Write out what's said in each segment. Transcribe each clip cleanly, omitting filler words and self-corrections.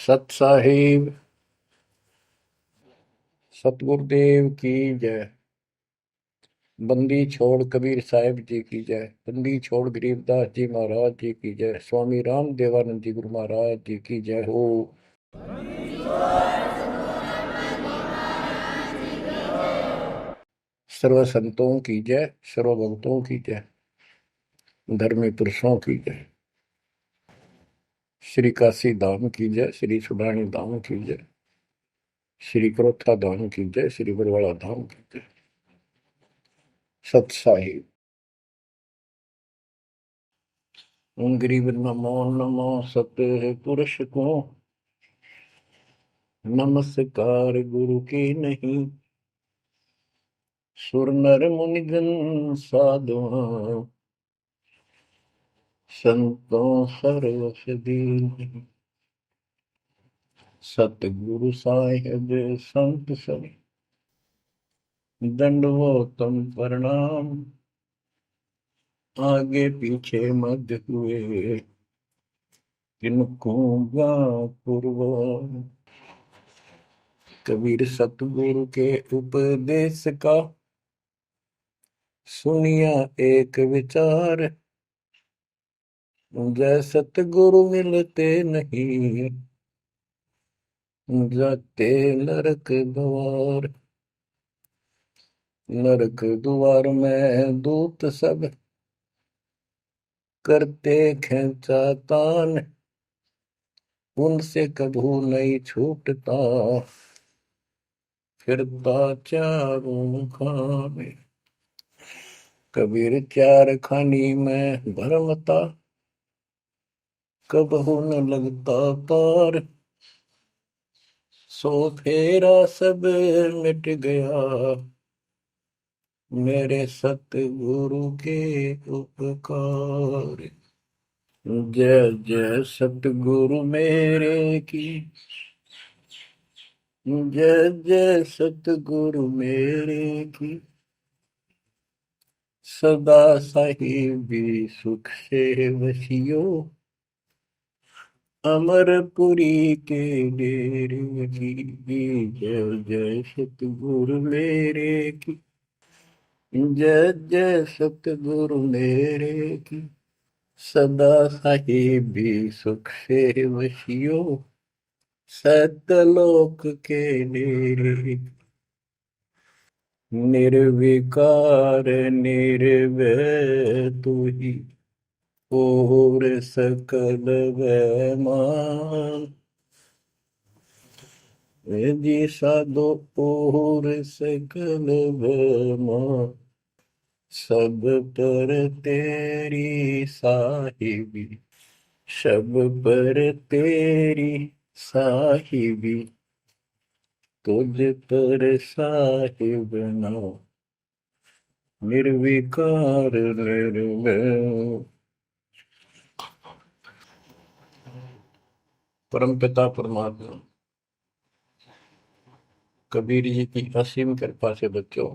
सत साहिब सतगुरुदेव की जय। बंदी छोड़ कबीर साहिब जी की जय। बंदी छोड़ गरीबदास जी महाराज जी की जय। स्वामी राम देवानंद जी गुरु महाराज जी की जय हो। सर्व संतों की जय, सर्व भक्तों की जय, धर्मी पुरुषों की जय। श्री काशी धाम की जय, श्री सुडानी धाम की जय, श्री क्रोथा धाम की जय, श्री बरवाड़ा धाम की जय। सत साहिब गरीब नमो नमो सत पुरुष को नमस्कार गुरु की नहीं। सुर नर मुनिजन साधुआ संतों सर्वस दीन। सतगुरु साहिब संत सब दंडवतम प्रणाम। आगे पीछे मध्य हुए किनको पूर्व। कबीर सतगुरु के उपदेश का सुनिया एक विचार। जय सतगुरु मिलते नहीं जाते नरक द्वार। नरक द्वार में दूत सब करते खेचातान। उनसे कभू नहीं छूटता फिरता चारों खाने। कबीर चार खानी में भरमता कबहू न लगता पार। सो फेरा सब मिट गया मेरे सतगुरु के उपकार। जय जय सतगुरु मेरे की जय जय सतगुरु मेरे की। सदा साहिबी सुख से वसियो अमरपुरी के डेरे की। जय जय सतगुरु मेरे की जय जय सतगुरु मेरे की। सदा साहिबी सुख से वसियो सतलोक के डेरे। निर्विकार निर्भय तू ही और सकल वैमान। जी साधो और सकल वैमान। सब पर तेरी साहिबी सब पर तेरी साहिबी। तुझ पर साहिब नाम निर्विकार निर्भय। परम पिता परमात्मा कबीर जी की असीम कृपा से बच्चों,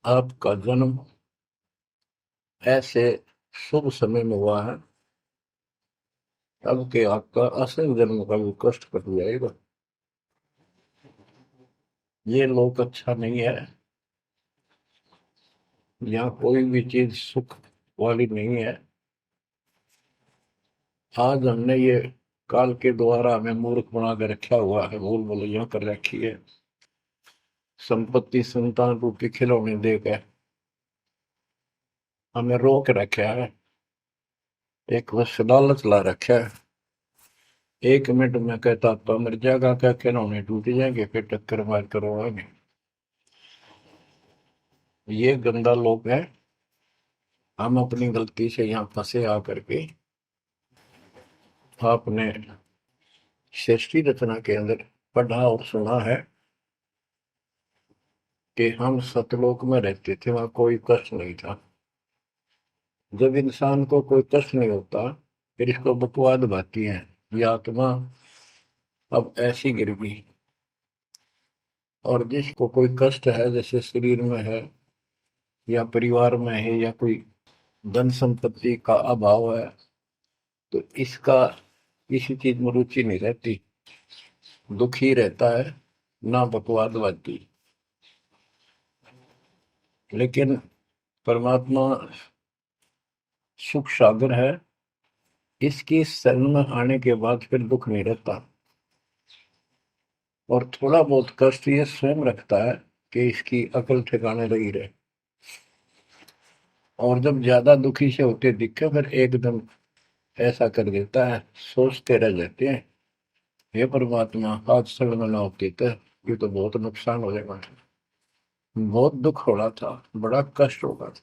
आपका जन्म ऐसे शुभ समय में हुआ है अब के आपका असल जन्म का भी कष्ट कट जाएगा। ये लोक अच्छा नहीं है, यहाँ कोई भी चीज सुख वाली नहीं है। आज हमने ये काल के द्वारा हमें मूर्ख बना कर रखा हुआ है, भूल भुलैया कर रखी है। संपत्ति संतान रूपी खिलौने देकर हमें रोक रखा है। एक बस लालच ला रखा है। 1 मिनट में कहता तो मर जाएगा, क्या खिलौने टूट जाएंगे, फिर टक्कर मार करवाएंगे। ये गंदा लोग है। हम अपनी गलती से यहाँ फंसे आकर के आपने सृष्टि रचना के अंदर पढ़ा और सुना है कि हम सतलोक में रहते थे, वहां कोई कष्ट नहीं था। जब इंसान को कोई कष्ट नहीं होता फिर इसको बकवाद भाती है, ये आत्मा अब ऐसी गिर गई। और जिसको कोई कष्ट है, जैसे शरीर में है या परिवार में है या कोई धन संपत्ति का अभाव है, तो इसका किसी चीज में रुचि नहीं रहती, दुखी रहता है, ना बकवादवादी। लेकिन परमात्मा सुख सागर है, इसकी शरण में आने के बाद फिर दुख नहीं रहता। और थोड़ा बहुत कष्ट ये स्वयं रखता है कि इसकी अकल ठिकाने रही रहे। और जब ज्यादा दुखी से होते दिखे फिर एकदम ऐसा कर देता है, सोचते रह जाते हैं, हे परमात्मा आज शरण ना होती तो ये तो बहुत नुकसान हो जाएगा, बहुत दुख हो रहा था, बड़ा कष्ट होगा था,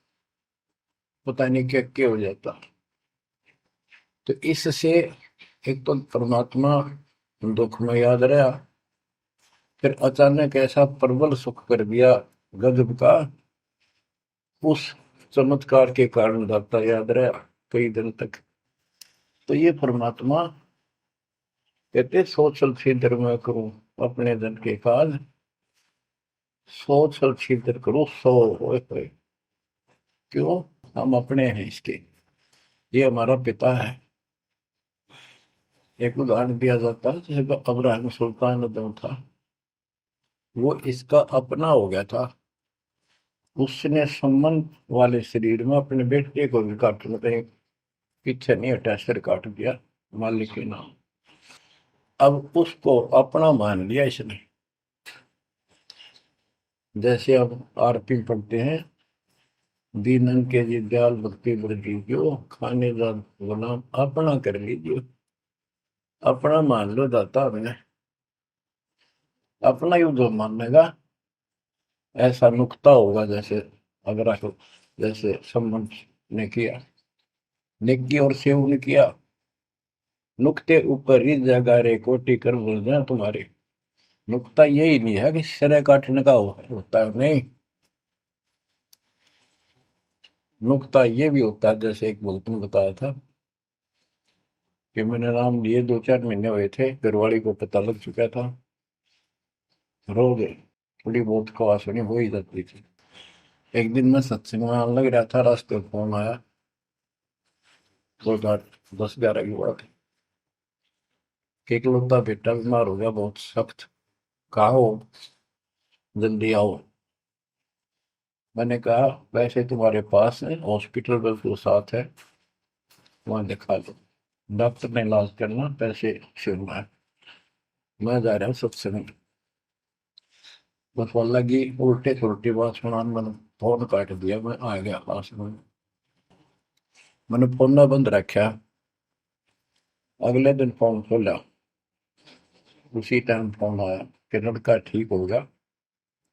पता नहीं क्या क्या हो जाता। तो इससे एक तो परमात्मा दुख में याद रहा, फिर अचानक ऐसा प्रबल सुख कर दिया गजब का, उस चमत्कार के कारण दाता याद रहा कई दिन तक। तो ये परमात्मा कहते सोचल छिद्र में करूं अपने जन के काज, सोचल छिद्र करूं सो होए। क्यों? हम अपने हैं इसके, ये हमारा पिता है। एक उदाहरण दिया जाता है, जैसे अब्राहम सुल्तान जो था वो इसका अपना हो गया था, उसने संबंध वाले शरीर में अपने बेटे को भी काटने पे पीछे नहीं हटा, सिर काट दिया मालिक के नाम। अब उसको अपना मान लिया इसने। जैसे अब आरती पढ़ते हैं, दीनन के जी दयाल भक्ति वृद्धि जो खाने जा गुलाम अपना कर लीजिए, अपना मान लो दाता हमें, अपना ही जो मानेगा ऐसा नुकता होगा। जैसे अगर आपको जैसे संबंध ने किया, नेकी और सेव ने किया, नुक्ते ऊपर ही जगह रे कोटि कर बोल जाए तुम्हारे। नुकता यही नहीं है कि सिरे काटने का होता है, नहीं, नुकता ये भी होता है। जैसे एक बुजुर्ग ने बताया था कि मैंने नाम लिए 2-4 महीने हुए थे, घरवाली को पता लग चुका था, रो गए, थोड़ी बहुत खवास होनी हो ही जाती थी। एक दिन मैं सत्संग में आने लग रहा था, रास्ते में फोन आया, दो 10-11 की बात है, कि इकलौता बेटा बीमार हो गया बहुत सख्त, कहा हो, जल्दी आओ। मैंने कहा वैसे तुम्हारे पास है हॉस्पिटल बिल्कुल साथ है, वहां दिखा लो, डॉक्टर ने इलाज करना, पैसे शुरू है, मैं जा रहा हूँ सत्संग। बस वो लगी उल्टे सुलटी बात सुनाने, मैंने फोन काट दिया, मैं आ गया पास में, मैंने फोन ना बंद रखा। अगले दिन फोन खोला, उसी टाइम फोन आया कि लड़का ठीक हो गया,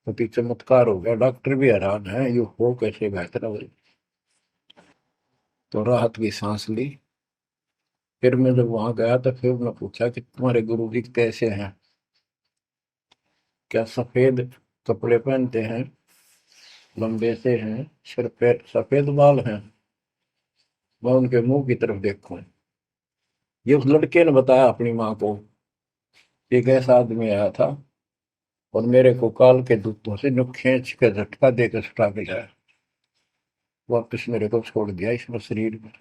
अति चमत्कार हो गया, डॉक्टर भी हैरान है ये हो कैसे बेहतर हो। तो राहत की सांस ली। फिर मैं जब वहां गया तो फिर मैं पूछा कि तुम्हारे गुरु जी कैसे हैं, क्या सफेद कपड़े पहनते हैं, लंबे से हैं, सिर पे सफेद बाल हैं। मैं उनके मुंह की तरफ देखूं, ये उस लड़के ने बताया अपनी माँ को, एक ऐसा आदमी आया था और मेरे को काल के दूतों से नु खींच के झटका देकर छुटा के लाया, वापिस मेरे को छोड़ दिया इसमें शरीर में।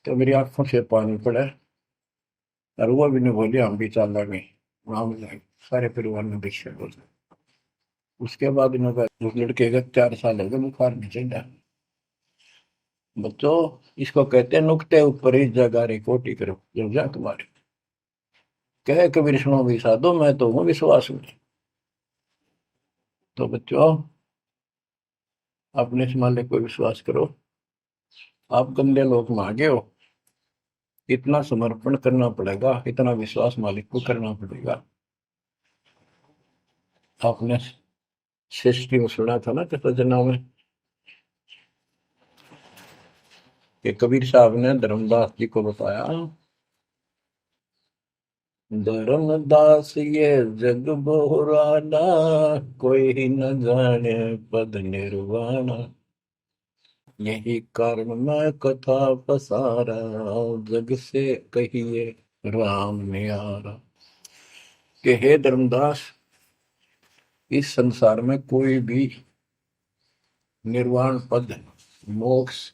तो मेरी आंखों से पानी पड़ा, और वो भी नहीं बोली हम भी चाल गए, वहां जाए सारे परिवार ने दीक्षा बोल। उसके बाद इन्होंने उस लड़के का 4 साल हो गए, बुखार नहीं चढ़ा। बच्चों, इसको कहते हैं नुकते ऊपर ही जगह रे कोटि करो जब जा तुम्हारे, कहे कबीर सुनो भी साधो मैं तो हूँ विश्वास में। तो बच्चों, अपने से मालिक को विश्वास करो। आप गंदे लोग मांगे हो, इतना समर्पण करना पड़ेगा, इतना विश्वास मालिक को करना पड़ेगा। आपने सृष्टि में सुना था ना कृष्ण में कि कबीर साहब ने धर्मदास जी को बताया, धर्मदास ये जग बोराना, कोई न जाने पद निर्वाणा, यही कारण मैं कथा पसारा, जग से कहिए राम नियारा। कि हे धर्मदास, इस संसार में कोई भी निर्वाण पद, मोक्ष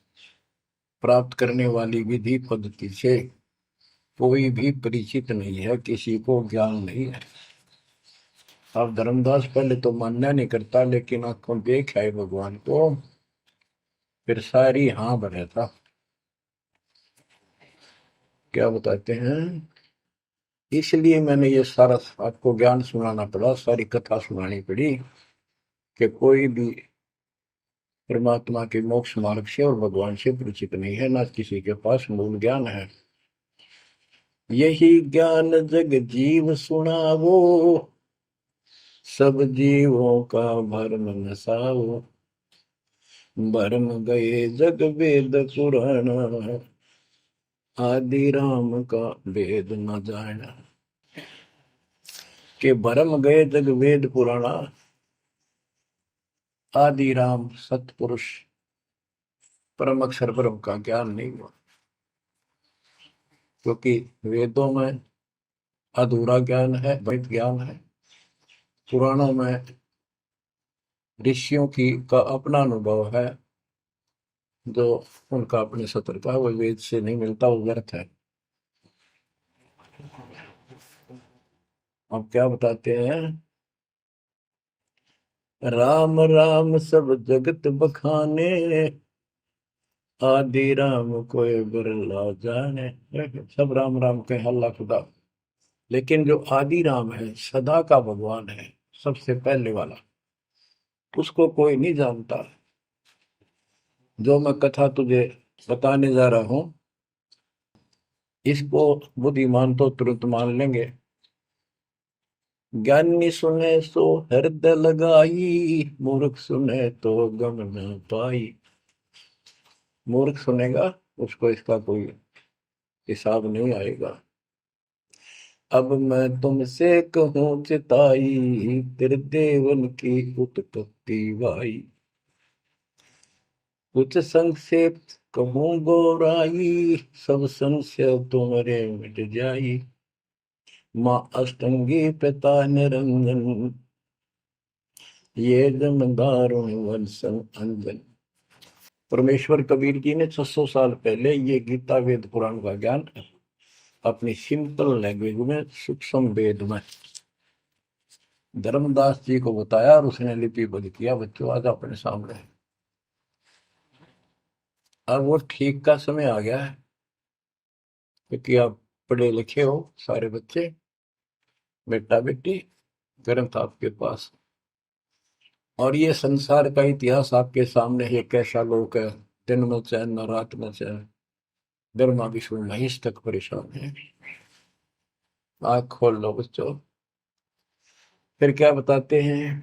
प्राप्त करने वाली विधि पद्धति से कोई भी परिचित नहीं है, किसी को ज्ञान नहीं है। अब धर्मदास पहले तो मानना नहीं करता, लेकिन आंखों देख आए भगवान को, फिर सारी हाँ भरे था। क्या बताते हैं, इसलिए मैंने ये सारा आपको ज्ञान सुनाना पड़ा, सारी कथा सुनानी पड़ी कि कोई भी परमात्मा के मोक्ष मार्ग से और भगवान से परिचित नहीं है, ना किसी के पास मूल ज्ञान है। यही ज्ञान जग जीव सुनावो, सब जीवों का भरम नसाओ। भरम गए जग वेद पुराण, आदि राम का वेद न जाना। के भरम गए जग वेद पुराणा, आदि राम सतपुरुष परम अक्षर ब्रह्म का ज्ञान नहीं हुआ। क्योंकि वेदों में अधूरा ज्ञान है, वैध ज्ञान है। पुराणों में ऋषियों की का अपना अनुभव है, जो उनका अपने सत्र का, वो वेद से नहीं मिलता, वो व्यर्थ है। अब क्या बताते हैं, राम राम सब जगत बखाने, आदि राम कोई बिरला जाने। सब राम राम के हल्ला खुदा, लेकिन जो आदि राम है, सदा का भगवान है, सबसे पहले वाला, उसको कोई नहीं जानता। जो मैं कथा तुझे बताने जा रहा हूं, इसको बुद्धिमान तो तुरंत मान लेंगे। ज्ञानी सुने सो हृदय लगाई, मूर्ख सुने तो गम न पाई। मूर्ख सुनेगा, उसको इसका कोई हिसाब नहीं आएगा। अब मैं तुमसे कहूँ चिताई, तेरे देवन की उत्पत्ति वाई। कुछ संक्षेप कहूँ गौराई, सब संशय तुम्हारे मिट जाई। माँ अष्टंगी पिता निरंजन, ये जमदारुण वंशन अंजन। परमेश्वर कबीर जी ने 600 साल पहले ये गीता वेद पुराण का ज्ञान अपनी सिंपल लैंग्वेज में, सूक्ष्म वेद में धर्मदास जी को बताया, और उसने लिपिबद्ध किया। बच्चों आज अपने सामने है। अब वो ठीक का समय आ गया है, क्योंकि आप पढ़े लिखे हो सारे बच्चे, बेटा बेटी, ग्रंथ आपके पास, और ये संसार का इतिहास आपके सामने है। कैसा लोग है, दिन में चैन न रात में चैन, गर्मा विष्णु महेश तक परेशान है। आँख खोल लो बच्चों। फिर क्या बताते हैं,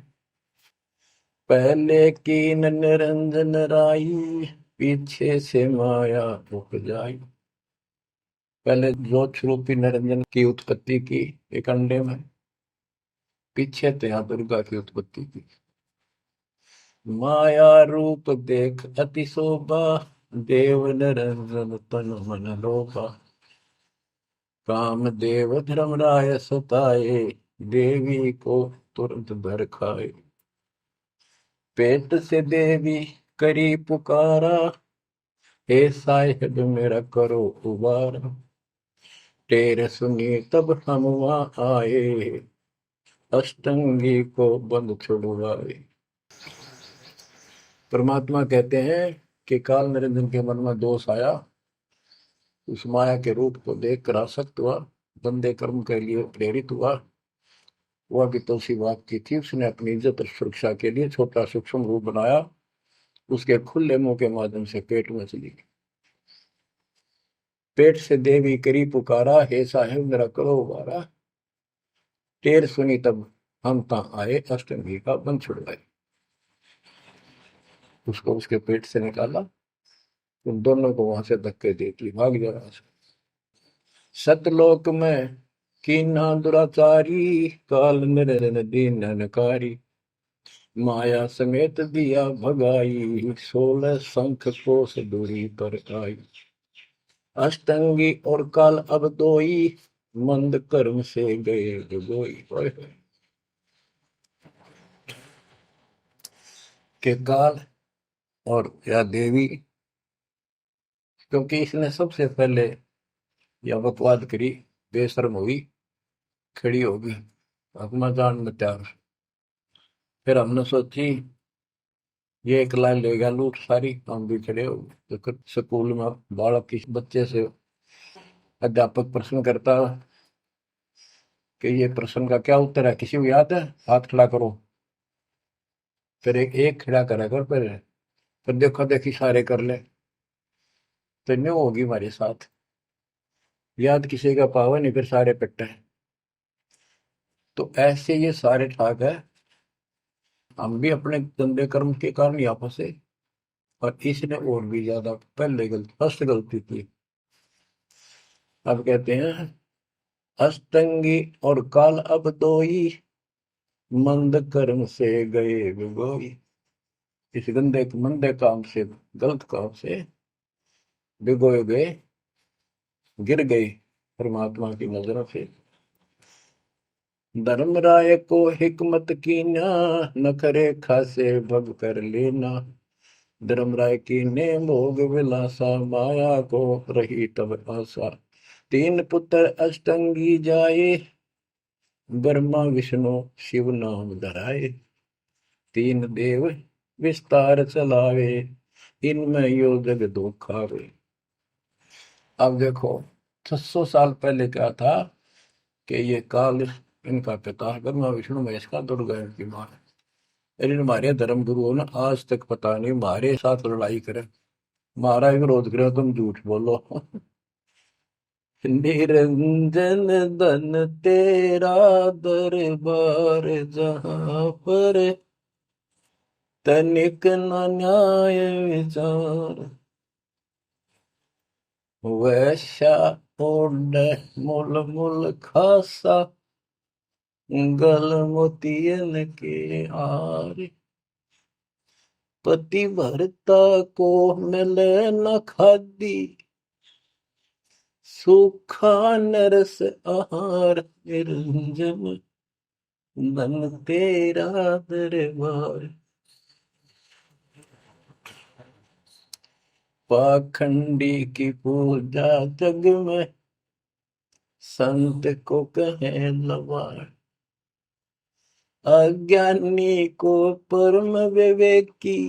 पहले कीन निरंजन राई, पीछे से माया उपजाई। पहले ज्योत रूपी निरंजन की उत्पत्ति की एक अंडे में, पीछे तो यहाँ दुर्गा की उत्पत्ति की। माया रूप देख अति शोभा, देव निरंजन तन मन लोभा। काम देव धर्मराय सताए, देवी को तुरंत भर खाए। पेट से देवी करी पुकारा, हे साहिब मेरा करो उबारा। टेर सुनी तब हम वहां आए, अष्टंगी को बंद छुड़वाए। परमात्मा कहते हैं कि काल निरंजन के मन में दोष आया, उस माया के रूप को देखकर आसक्त हुआ, बंदे कर्म के लिए प्रेरित हुआ। वह भी तो उसी बात की थी, उसने अपनी इज्जत और सुरक्षा के लिए छोटा सूक्ष्म रूप बनाया, उसके खुले मुंह के माध्यम से पेट में चली गई। पेट से देवी करी पुकारा, हे साहेब मेरा करो उबारा। टेर सुनी तब हम ता आए, अष्टमी का बंध छुड़वाए। उसको उसके पेट से निकाला, उन दोनों को वहां से धक्के दे दी, भाग जा रहा। सतलोक में कीना दुराचारी, काल निरंजन दीन नकारी। माया समेत दिया भगाई, 16 शंख कोस दूरी पर आई। अष्टंगी और काल अब दोई, मंद कर्म से गए डुबोई। के काल और या देवी, क्योंकि इसने सबसे पहले या बकवाद करी, बेशर्म हुई, खड़ी होगी, अपना जान में त्याग। फिर हमने सोची ये एक लाइन ले गया लूट सारी, हम भी खड़े हो गए। तो स्कूल में बालक किसी बच्चे से अध्यापक प्रश्न करता कि ये प्रश्न का क्या उत्तर है, किसी को याद है, हाथ खड़ा करो। फिर एक एक खड़ा करा कर, फिर देखो देखी सारे कर ले, तो न्यू होगी हमारे साथ। याद किसी का पावा नहीं, फिर सारे पिट्टे। तो ऐसे ये सारे ठाक है, हम भी अपने गंदे कर्म के कारण यहाँ फंसे, और इसने और भी ज्यादा पहले गलती, फर्स्ट गलती की। अब कहते हैं अष्टंगी और काल अब दोई, मंद कर्म से गए बिगोई। इस गंदे मंदे काम से, गलत काम से भिगोए गए, गिर गए परमात्मा की नजरों से। धर्मराय को हिकमत कीना, नखरे खासे भग कर लेना। धर्मराय की ने भोग विलासा, माया को रही तब आशा। तीन पुत्र अष्टंगी जाए, ब्रह्मा विष्णु शिव नाम धराए। तीन देव विस्तार चलावे, इनमें यो जग दो खावे। अब देखो 600 साल पहले क्या था कि ये काल इनका पिता ब्रह्मा विष्णु महेश का, दुर्गा इनकी मां है। लेकिन हमारे धर्म गुरुओं ने आज तक पता नहीं हमारे साथ लड़ाई करे, हमारा विरोध करे, तुम झूठ बोलो। निरंजन धन तेरा दरबार, जहां पर तनिक न न्याय विचार। वैश्या ओढ़ मूल मूल खासा, गल मोतियन के हार। पति भरता को मिले न खादी, सूखा नरस आहार। निरंजन धन तेरा दरबार। पाखंडी की पूजा जग में, संत को कहे लवार। अज्ञानी को परम विवेकी,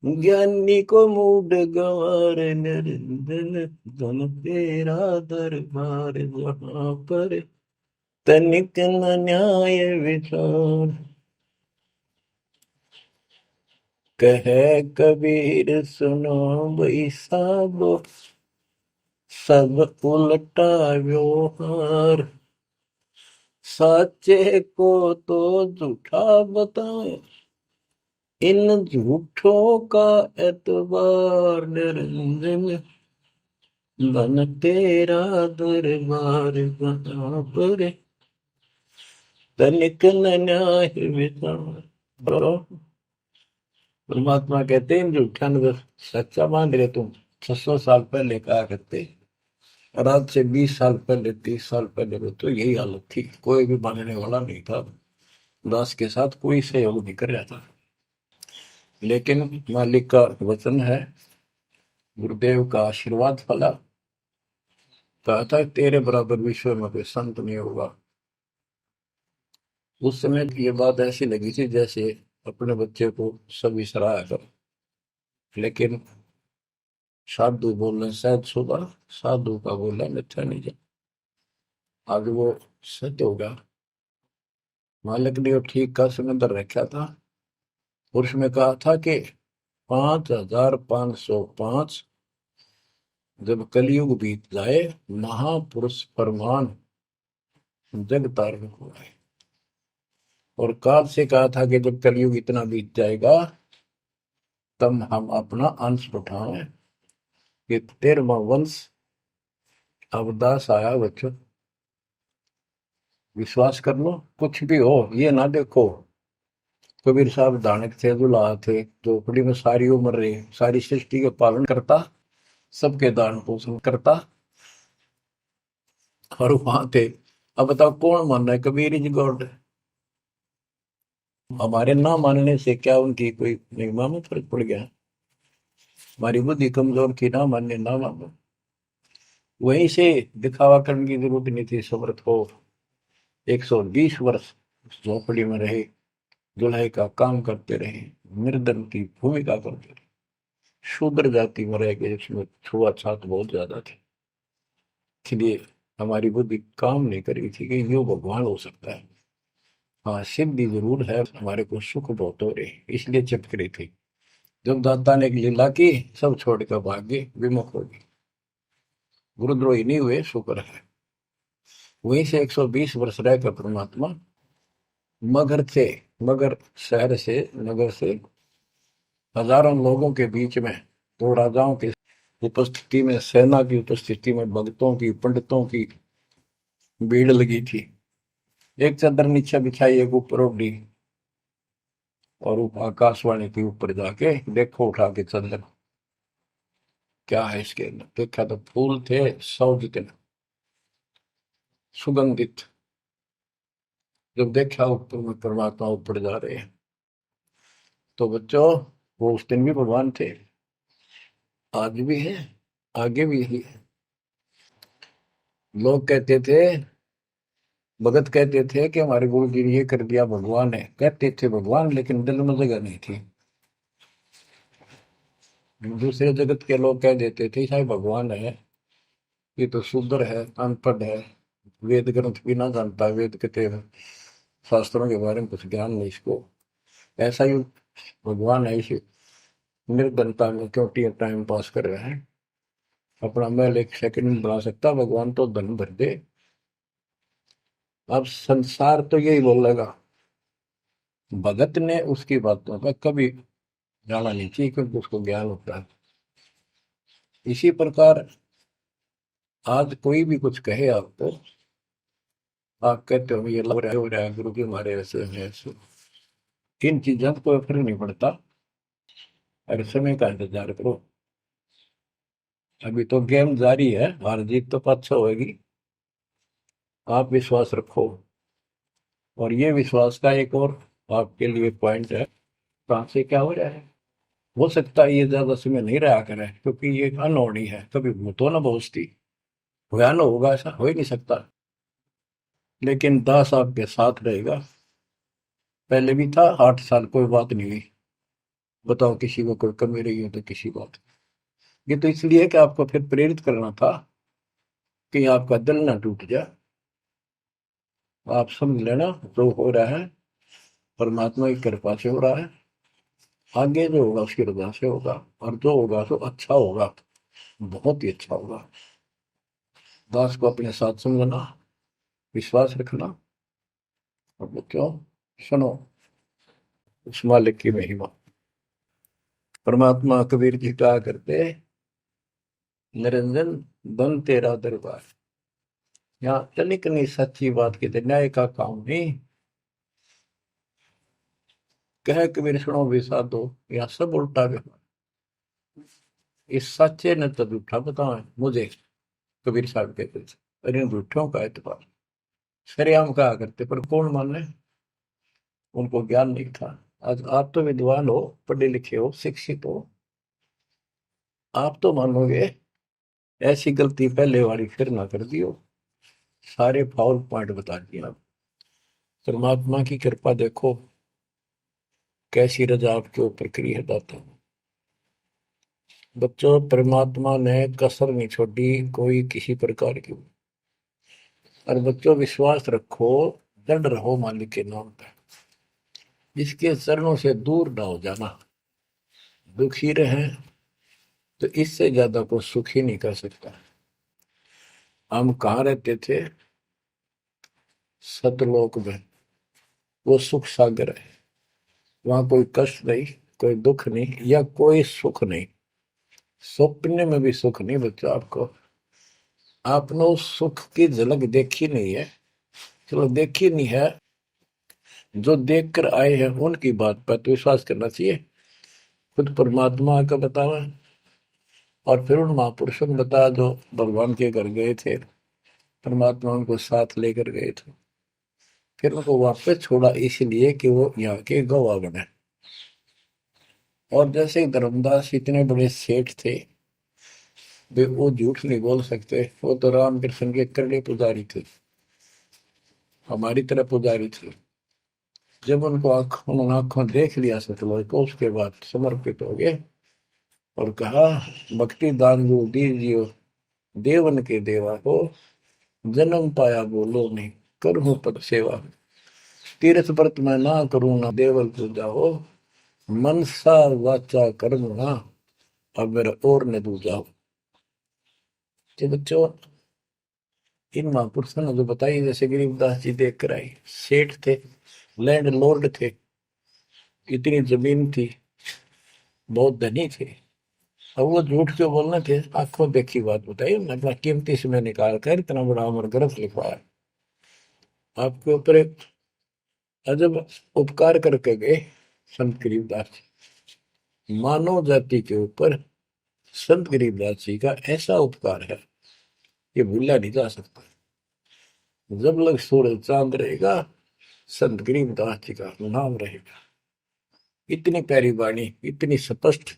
ज्ञानी को मूड गंवार। निरंजन धन तेरा दरबार, जहां पर तनिक न न्याय विचार। कहे कबीर सुनो भाई साबो, सब उल्टा व्यवहार। साचे को तो झूठा बताए, इन झूठों का एतबार। निरंजन धन तेरा दरबार, जहां पर तनिक न न्याय विचार। परमात्मा कहते हैं झूठा न सच्चा मान रहे तुम। 600 साल पहले कहा करते, और आज से 20 साल पहले, 30 साल पहले में तो यही हालत थी, कोई भी मानने वाला नहीं था, दास के साथ कोई सहयोग नहीं कर रहा था। लेकिन मालिक का वचन है, गुरुदेव का आशीर्वाद फला। कहा था तेरे बराबर विश्व में कोई संत नहीं होगा। उस समय ये बात ऐसी लगी थी जैसे अपने बच्चे को सभी सराहा कर। लेकिन साधु बोलने शायद सुबह, साधु का बोलना मिथ्या नहीं जा। आज वो सत्य होगा। मालिक ने वो ठीक का समंदर रखा था, और उसमें कहा था कि 5505 जब कलयुग बीत जाए, महापुरुष फरमान जग तारण को आए। और काल से कहा था कि जब कलयुग इतना बीत जाएगा, तब हम अपना अंश उठाएं कि 13वां वंश अवदास आया। बच्चों विश्वास कर लो, कुछ भी हो, ये ना देखो कबीर साहब दानक थे, दुल्हा थे, झोपड़ी में सारी उम्र रहे, सारी सृष्टि के पालन करता, सबके दान पोषण करता, और वहां थे। अब बताओ कौन मान रहा है कबीर इज गॉड? हमारे ना मानने से क्या उनकी कोई महिमा में फर्क पड़ गया? हमारी बुद्धि कमजोर की, ना मानने ना मानो। वहीं से दिखावा करने की जरूरत नहीं थी। समर्थ को 120 वर्ष उस झोपड़ी में रहे, दुल्हे का काम करते रहे, निर्धन की भूमिका करते रहे, शूद्र जाति में रह गए, इसमें छुआछात बहुत ज्यादा थी। इसलिए हमारी बुद्धि काम नहीं कर रही थी कि यो भगवान हो सकता है। हाँ, सिद्धि जरूर है, हमारे को सुख बहुत हो रहे, इसलिए चिपक रही थी। जब दाता ने एक लीला की, सब छोड़कर भाग गए, विमुख हो गए, गुरुद्रोही नहीं हुए, शुक्र है। वहीं से 120 वर्ष रहकर परमात्मा मगध से, मगर शहर से, नगर से हजारों लोगों के बीच में, दो राजाओं की उपस्थिति में, सेना की उपस्थिति में, भक्तों की, पंडितों की भीड़ लगी थी। एक चादर नीचे बिछाई, एक ऊपर ओढ़ी, और आकाशवाणी के ऊपर जाके देखो उठा के चादर, क्या है इसके अंदर। देखा तो फूल थे 100 जितने, सुगंधित। जब देखा ऊपर में परमात्मा ऊपर जा रहे हैं, तो बच्चों वो उस दिन भी भगवान थे, आज भी है, आगे भी ही है। लोग कहते थे, भगत कहते थे कि हमारे गुरु जी ने ये कर दिया, भगवान है। कहते थे भगवान, लेकिन दिल में जगह नहीं थी। दूसरे जगत के लोग कह देते थे शायद भगवान है, ये तो शूद्र है, अनपढ़ है, वेद ग्रंथ भी ना जानता, वेद के शास्त्रों के बारे में कुछ ज्ञान नहीं इसको, ऐसा ही भगवान है, इसे निर्धनता में क्यों टाइम पास कर रहे हैं, अपना महल एक सेकंड में बना सकता, भगवान तो धन भर दे। अब संसार तो यही बोलेगा। भगत ने उसकी बातों का कभी जाना नहीं चाहिए, क्योंकि उसको ज्ञान होता है। इसी प्रकार आज कोई भी कुछ कहे आपको, आप कहते हो ये लग रहा है, हो रहा है, गुरु जी हमारे ऐसे हैं ऐसे, इन चीजों को फर्क नहीं पड़ता। अरे समय का इंतजार करो, अभी तो गेम जारी है, हार जीत तो पाछो होगी। आप विश्वास रखो। और ये विश्वास का एक और आपके लिए पॉइंट है, कहाँ से क्या हो रहा है। हो सकता है ये ज्यादा समय नहीं रहा करे, क्योंकि ये अनहोनी है, कभी भूतो ना पहुंचती, भयान होगा, ऐसा हो ही नहीं सकता। लेकिन दास आपके साथ रहेगा, पहले भी था, 8 साल कोई बात नहीं हुई। बताओ किसी को कोई कमी रही हो तो किसी बात। ये तो इसलिए कि आपको फिर प्रेरित करना था, कि आपका दिल ना टूट जाए। आप समझ लेना, जो हो रहा है परमात्मा की कृपा से हो रहा है, आगे जो होगा उसकी रजा से होगा, और जो होगा तो अच्छा होगा, बहुत ही अच्छा होगा। दास को अपने साथ समझना, विश्वास रखना। और बच्चों सुनो उस मालिक की महिमा। परमात्मा कबीर जी कहा करते, निरंजन बन तेरा दरबार। यहाँ तनिक नहीं सच्ची बात कहते, न्याय का काम नहीं। कह कबीर सुनो विसा दो, यहाँ सब उल्टा व्यवहार। इस सच्चे ने तो झूठा बताओ मुझे, कबीर साहब कहते थे, अरे इन झूठों का एतबार। सरेआम कहा करते, पर कौन माने, उनको ज्ञान नहीं था। आज आप तो विद्वान हो, पढ़े लिखे हो, शिक्षित हो, आप तो मानोगे ऐसी गलती पहले वाली फिर ना कर दियो। सारे फाउल पॉइंट बता दिए आप। परमात्मा की कृपा देखो, कैसी रजा आपके ऊपर करी है दाता। बच्चों परमात्मा ने कसर नहीं छोड़ी कोई किसी प्रकार की। और बच्चों विश्वास रखो, दृढ़ रहो मालिक के नाम पे, इसके चरणों से दूर ना हो जाना। दुखी रहे तो इससे ज्यादा कोई सुख ही नहीं कर सकता। हम कहाँ रहते थे, सतलोक में, वो सुख सागर है। वहां कोई कष्ट नहीं, कोई दुख नहीं, या कोई सुख नहीं। स्वप्न में भी सुख नहीं बच्चों आपको। आपने उस सुख की झलक देखी नहीं है, चलो देखी नहीं है, जो देख कर आए हैं उनकी बात पर तो विश्वास करना चाहिए। खुद परमात्मा का बतावा, और फिर उन महापुरुषों ने बताया जो भगवान के घर गए थे, परमात्मा उनको साथ लेकर गए थे, फिर उनको वापस छोड़ा इसलिए कि वो यहाँ के गवाह बने। और जैसे धर्मदास इतने बड़े सेठ थे, वे वो झूठ नहीं बोल सकते। वो तो रामकृष्ण के करड़े पुजारी थे, हमारी तरह पुजारी थे। जब उनको उन्होंने आंखों देख लिया सतलोक को, उसके बाद समर्पित हो गए और कहा, भक्ति दान जो दीजियो देवन के देवा हो, जन्म पाया बोलो नहीं करूं पद सेवा। तीर्थ व्रत मैं ना करूं ना देवल पूजा हो, मनसा वाचा कर्म ना अब मेरा और न दूजा हो। तो बच्चों, इन महापुरुषों ने जो बताई, जैसे गरीबदास जी देख कर आई, सेठ थे, लैंड लॉर्ड थे, इतनी जमीन थी, बहुत धनी थे। अब वो झूठ क्यों बोलना थे? आंखों देखी बात बताई, अपना कीमती समय निकाल कर इतना बड़ा अमर ग्रंथ लिखवाया, आपके ऊपर एक अजब उपकार करके गए संत गरीबदास जी। मानव जाति के ऊपर संत गरीबदास जी का ऐसा उपकार है, ये भूला नहीं जा सकता। जब लग सूरज चांद रहेगा, संत गरीबदास जी का नाम रहेगा। इतनी प्यारी वाणी, इतनी स्पष्ट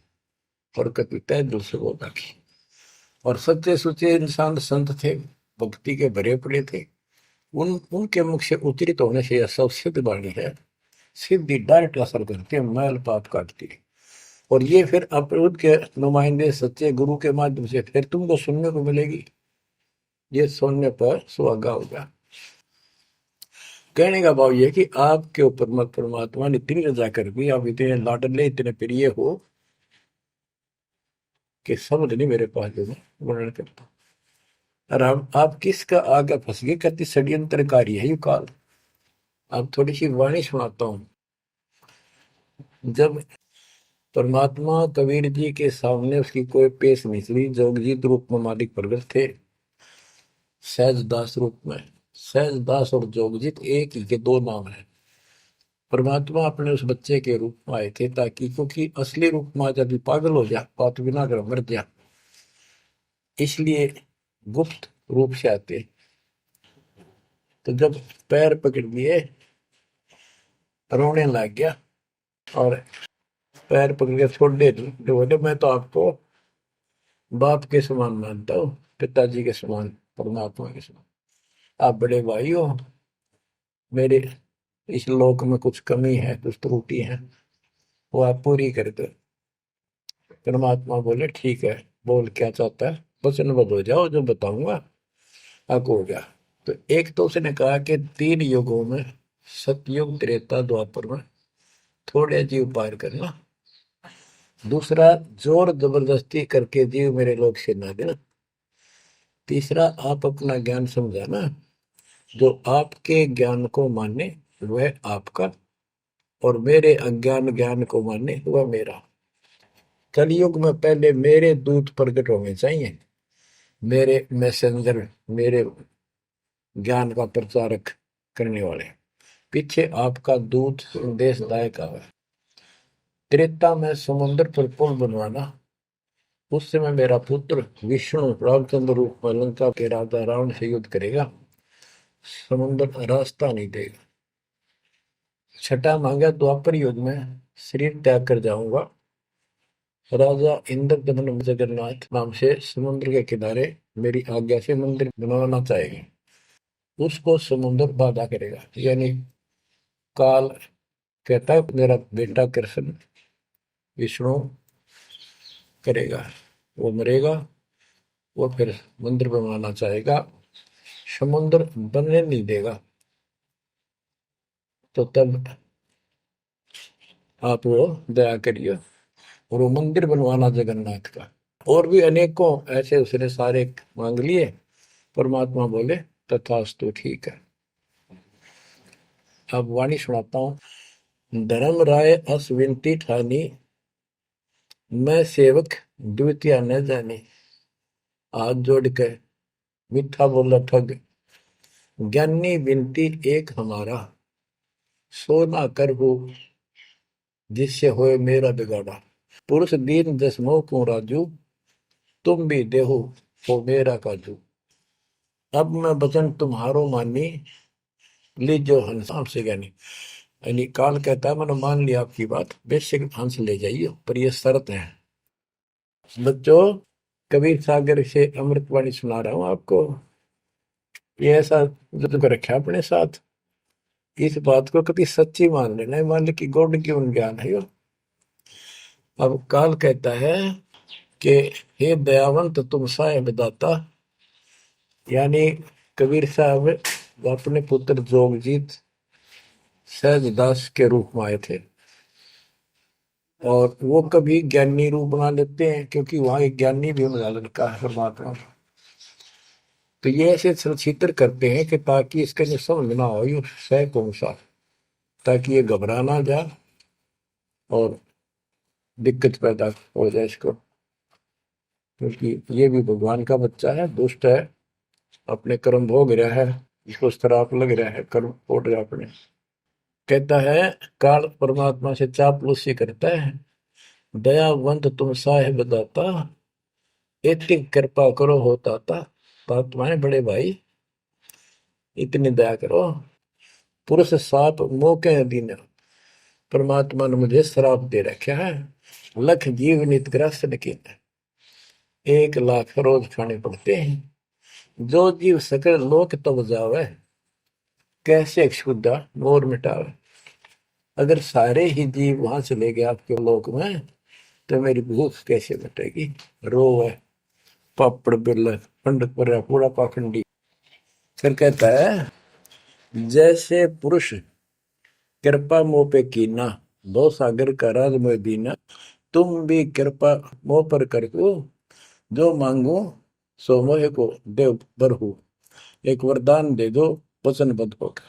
और कभी तय दिल से बोला की। और सच्चे सुचे इंसान संत थे, भक्ति के भरे पड़े थे। उनके मुख से उच्चरित होने से यह सब सिद्ध वाणी है, सिद्धि डायरेक्ट असर करती है, मैल पाप काटती है। और ये फिर अपरोध के नुमाइंदे सच्चे गुरु के माध्यम से फिर तुमको सुनने को मिलेगी। ये सुनने पर सुहागा होगा। कहने का भाव ये कि आपके ऊपर मत परमात्मा ने इतनी रजा कर दी, आप इतने लाडले इतने प्रिय हो कि समझ नहीं मेरे पास जो वर्णन करता। और आप किसका आगे फंस गए, कहती षड्यंत्रकारी है यू काल। अब थोड़ी सी वाणी सुनाता हूं। जब परमात्मा कबीर जी के सामने उसकी कोई पेश नहीं चली, जोगजीत रूप में मालिक प्रगट थे, सहजदास रूप में। सहजदास और जोगजीत एक ही के दो नाम है। परमात्मा अपने उस बच्चे के रूप में आए थे, ताकि क्योंकि असली रूप में जब पागल हो जा, बात बिना कर मर जा, इसलिए गुप्त रूप से आते। तो जब पैर पकड़ लिए, रोने लग गया और पैर पकड़ के छोड़ दे, तो बोले मैं तो आपको बाप के समान मानता हूँ, पिताजी के समान, परमात्मा के समान। आप बड़े भाई हो, मेरे इस लोक में कुछ कमी है, कुछ त्रुटि है, वो आप पूरी कर दो। परमात्मा बोले ठीक है, बोल क्या चाहता है, वचनबद्ध हो जाओ, जो बताऊंगा हक हो गया। तो एक तो उसने कहा कि 3 युगों में, सतयुग त्रेता द्वापर में थोड़े जीव पार करना। दूसरा, जोर जबरदस्ती करके जीव मेरे लोग से ना देना। तीसरा, आप अपना ज्ञान समझाना, जो आपके ज्ञान को माने वह आपका, और मेरे अज्ञान ज्ञान को माने वह मेरा। कलयुग में पहले मेरे दूत प्रकट होने चाहिए, मेरे मैसेंजर, मेरे ज्ञान का प्रचारक करने वाले। पीछे आपका दूत संदेशदायक आवे। त्रेता में समुद्र पर पुल बनवाना, उस समय मेरा पुत्र विष्णु रामचंद्र रूप में लंका के राजा रावण से युद्ध करेगा, समुद्र रास्ता नहीं देगा। छठा मांगा, द्वापर युग में शरीर त्याग कर जाऊंगा, राजा इंद्रदमन जगन्नाथ नाम से समुद्र के किनारे मेरी आज्ञा से मंदिर बनवाना चाहेंगे, उसको समुद्र बाधा करेगा। यानी काल कहता है मेरा बेटा कृष्ण विष्णु करेगा, वो मरेगा, वो फिर मंदिर बनवाना चाहेगा, समुद्र बनने नहीं देगा। तो तब आप वो दया करिए और वो मंदिर बनवाना जगन्नाथ का। और भी अनेकों ऐसे उसने सारे मांग लिए। परमात्मा बोले तथास्तु, ठीक है। अब वाणी सुनाता हूं। धर्म राय अस विनती ठानी, मैं सेवक द्वितीय न जानी। हाथ जोड़ के मीठा बोला ठग, ज्ञानी विनती एक हमारा, सो ना कर हो जिससे होए मेरा बिगाड़ा। पुरुष दीन दसमो को राजू, तुम भी देहो हो मेरा काजू। अब मैं वचन तुम्हारो मानी, लीजो हंस से ज्ञानी। यानी काल कहता है मैंने मान लिया आपकी बात, बेशक हंस ले जाइए, पर ये शर्त है। बच्चों, कबीर सागर से अमृतवाणी सुना रहा हूं आपको। ये ऐसा जो कर रखा अपने साथ, इस बात को कभी सच्ची मान लेना, मान ले कि गॉड की उन ज्ञान है यो। अब काल कहता है कि हे दयावंत तुम साहेब दाता, यानी कबीर साहब अपने पुत्र जोगजीत सहजदास के रूप में आए थे, और वो कभी ज्ञानी रूप बना लेते हैं क्योंकि वहां एक ज्ञानी भी बना लड़का है परमात्मा। तो ये ऐसे छितर करते हैं कि ताकि इसका जो समझ ना हो, ये सह कौन सा, ताकि ये घबरा ना जाए और दिक्कत पैदा हो जाए इसको, क्योंकि ये भी भगवान का बच्चा है, दुष्ट है, अपने कर्म भोग रहा है, इसको श्राप लग रहा है, कर्म फोड़ रहा अपने। कहता है काल परमात्मा से चापलूसी करता है, दयावंत तुम साहेब दाता, इतनी कृपा करो हो ताता, तुम्हारे बड़े भाई इतनी दया करो। पुरुष साप मौके दिन परमात्मा ने मुझे श्राप दे रखा है, लख जीव नित ग्रस्त लेकिन 1 लाख रोज खाने पड़ते हैं, जो जीव सकल लोक तब जावे, कैसे क्षुदा मोर मिटावे। अगर सारे ही जीव वहां चले गए आपके लोक में, तो मेरी भूख कैसे मिटेगी। रो है पापड़ बिल पंडित पर पूरा पाखंडी। फिर कहता है जैसे पुरुष कृपा मोह पे कीना, दो सागर का राज मोह दीना, तुम भी कृपा मोह पर कर दो, जो मांगो सो मोह को देव बरहु, एक वरदान दे दो वचनबद्ध होकर।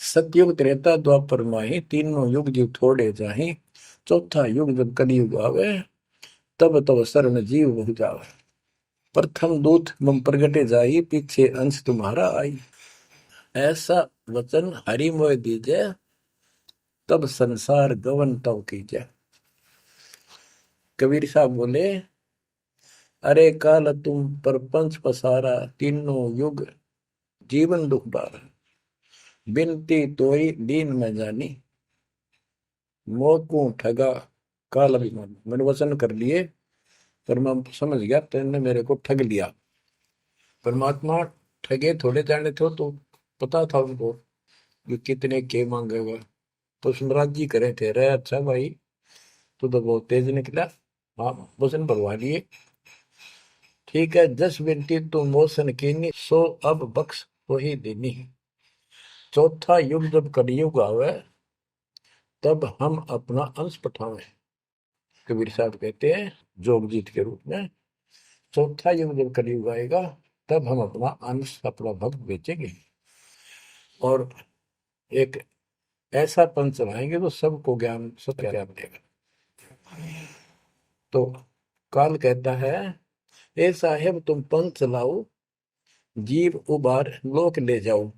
सतयुग त्रेता द्वापर माही, तीनों युग जीव थोड़े जाही, चौथा युग जब कलयुग आवे, तब तब शरण जीव बहु जावे। प्रथम दूत मम प्रगटे जाई, पीछे अंश तुम्हारा आई, ऐसा वचन हरि मोह दीजे, तब संसार गवन तव कीजे। कबीर साहब बोले अरे काल तुम परपंच पसारा, तीनों युग जीवन दुख बारा, बिनती तोई दीन में जानी, मोह ठगा काल अभिमानी। मैंने वचन कर लिए पर मैं समझ गया तेने मेरे को ठग लिया। परमात्मा ठगे थोड़े जाने थे, तो पता था उनको कि कितने के मांगेगा, तो सुमराज जी करे थे रे अच्छा भाई तू तो बहुत तेज निकला, हाँ वचन भरवा लिए। ठीक है, जस बिनती तू मोसन कीनी, सो अब बख्श हो ही देनी। चौथा युग जब कलयुग आवे, तब हम अपना अंश पठावे। कबीर साहब कहते हैं जोगजीत के रूप में, चौथा युग जब कलयुग आएगा, तब हम अपना अंश अपना भक्त बेचेंगे और एक ऐसा पंच चलाएंगे तो सबको ज्ञान सत्य ज्ञान देगा। तो काल कहता है ए साहेब तुम पंथ चलाओ, जीव उबार लोक ले जाओ।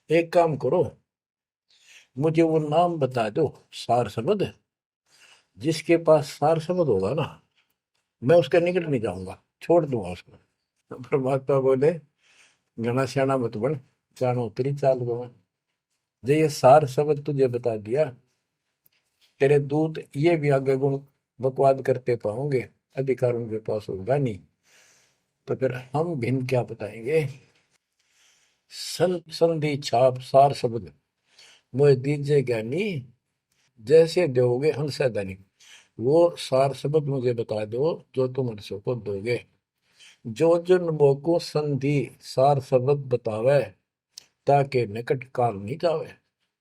एक काम करो, मुझे वो नाम बता दो सार शब्द, जिसके पास सार शब्द होगा ना, मैं उसके निकट नहीं जाऊंगा, छोड़ दूंगा उसको। परमात्मा बोले घना श्याणा मत बन, जानो तेरी चाल गवा। जो ये सार शब्द तुझे बता दिया, तेरे दूत ये भी आगे गुण बकवाद करते पाओगे, अधिकार उनके पास होगा नहीं, तो फिर हम भिन्न क्या बताएंगे। संधि छाप सार शब्द मोह दीजिए ज्ञानी, जैसे दोगे हंसा दानी। वो सार शब्द मुझे बता दो जो तुम हंसों को दोगे। जो जन मोको संधि सार शब्द बतावे, ताके निकट काल नहीं जावे,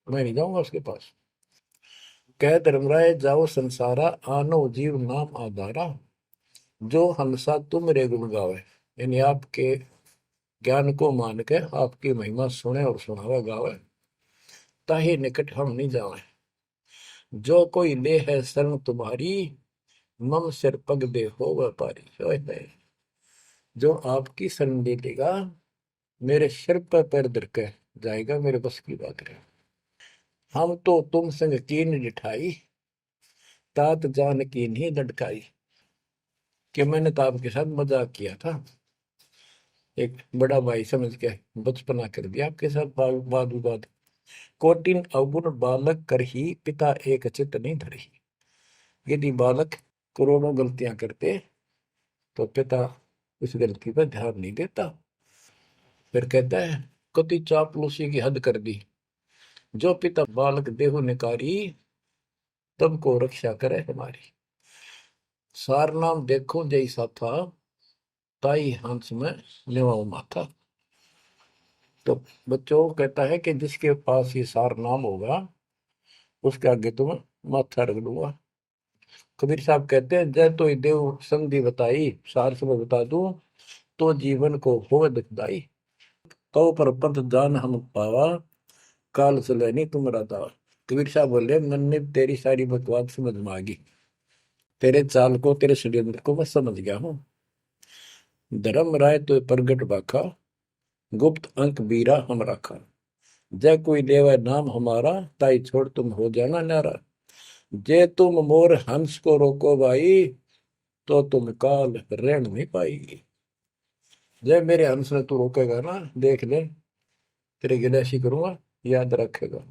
मैं नहीं जाऊंगा उसके पास। कह धर्मराय जाओ संसारा, आनो जीव नाम आधारा, जो हंसा तुम रे गुण गावे। यानी आपके ज्ञान को मान के आपकी महिमा सुने और सुनावे गावे, ताही निकट हम नहीं जावे। जो कोई ले है शरण तुम्हारी, मम सिर पग दे हो व्यापारी। जो आपकी शरण ले लेगा, मेरे सिर पर पैर धर के जाएगा, मेरे बस की बात है। हम तो तुम संग कीन जिठाई, तात जान की नहीं लटकाई। कि मैंने तो आपके साथ मजाक किया था, एक बड़ा भाई समझ के बचपना कर दिया आपके साथ, वाद विवाद। कोटिन अवगुण बालक कर ही, पिता एक चित नहीं धरही। यदि बालक करोड़ों गलतियां करते तो पिता उस गलती पर ध्यान नहीं देता। फिर कहता है कति चापलूसी की हद कर दी, जो पिता बालक देहु निकारी, तब को रक्षा करे हमारी। सार नाम देखो जैसा था, ताई हंस में लेवाओ माथा। तो बच्चों कहता है कि जिसके पास ये सार नाम होगा उसके आगे तुम माथा रख दूंगा। कबीर साहब कहते हैं जय तो देव संधि बताई, सार से मैं बता दूं तो जीवन को हो दुखदाई। तो पर पंथ जान हम पावा, काल चले नहीं तुम दावा। कबीर साहब बोले मैंने तेरी सारी बकवास समझ में आ गई, तेरे चाल को तेरे षड्यंत्र को मैं समझ गया हूँ। धर्म राय तो प्रगट बाखा, गुप्त अंक बीरा हम रखा। जय कोई देवा नाम हमारा, ताई छोड़ तुम हो जाना नारा। जे तुम मोर हंस को रोको भाई, तो तुम काल रेण नहीं पाएगी। जय मेरे हंस ने तू रोकेगा ना, देख ले तेरे गिले ऐसी करूंगा, याद रखेगा।